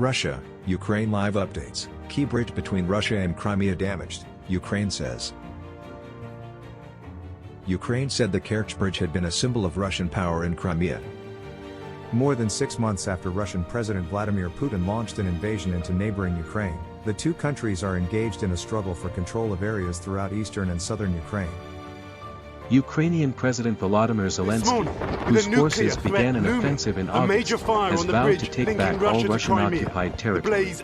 Russia, Ukraine live updates. Key bridge between Russia and Crimea damaged, Ukraine says. Ukraine said the Kerch Bridge had been a symbol of Russian power in Crimea. More than 6 months after Russian President Vladimir Putin launched an invasion into neighboring Ukraine, the two countries are engaged in a struggle for control of areas throughout eastern and southern Ukraine. Ukrainian President Volodymyr Zelensky, whose forces began an offensive in August, has vowed to take back all Russian-occupied territory.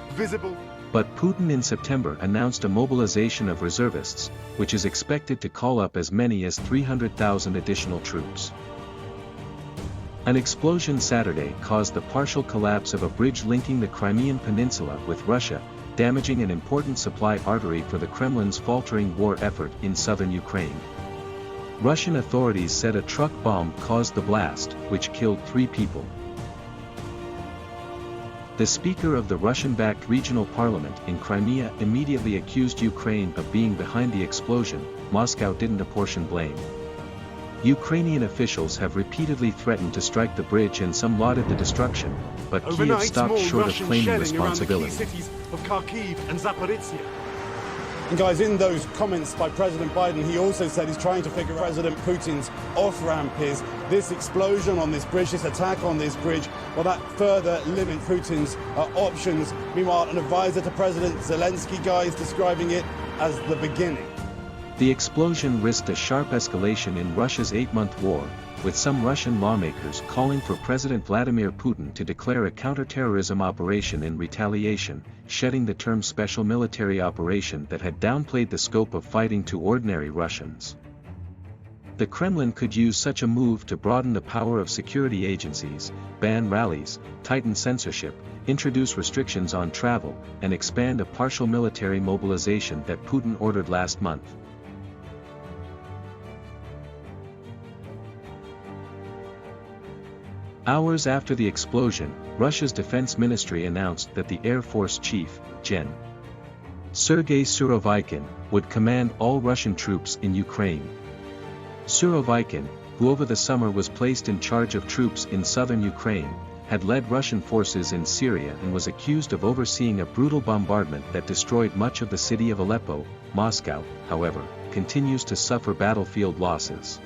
But Putin in September announced a mobilization of reservists, which is expected to call up as many as 300,000 additional troops. An explosion Saturday caused the partial collapse of a bridge linking the Crimean Peninsula with Russia, damaging an important supply artery for the Kremlin's faltering war effort in southern Ukraine. Russian authorities said a truck bomb caused the blast, which killed 3 people. The speaker of the Russian-backed regional parliament in Crimea immediately accused Ukraine of being behind the explosion. Moscow didn't apportion blame. Ukrainian officials have repeatedly threatened to strike the bridge and some lauded the destruction, but Kiev stopped short of claiming responsibility. And guys, in those comments by President Biden, he also said he's trying to figure out President Putin's off-ramp is. This explosion on this bridge, this attack on this bridge, well, that further limits Putin's options. Meanwhile, an advisor to President Zelensky, guys, describing it as the beginning. The explosion risked a sharp escalation in Russia's 8-month war, with some Russian lawmakers calling for President Vladimir Putin to declare a counterterrorism operation in retaliation, shedding the term special military operation that had downplayed the scope of fighting to ordinary Russians. The Kremlin could use such a move to broaden the power of security agencies, ban rallies, tighten censorship, introduce restrictions on travel, and expand a partial military mobilization that Putin ordered last month. Hours after the explosion, Russia's defense ministry announced that the Air Force chief, Gen. Sergei Surovikin, would command all Russian troops in Ukraine. Surovikin, who over the summer was placed in charge of troops in southern Ukraine, had led Russian forces in Syria and was accused of overseeing a brutal bombardment that destroyed much of the city of Aleppo. Moscow, however, continues to suffer battlefield losses.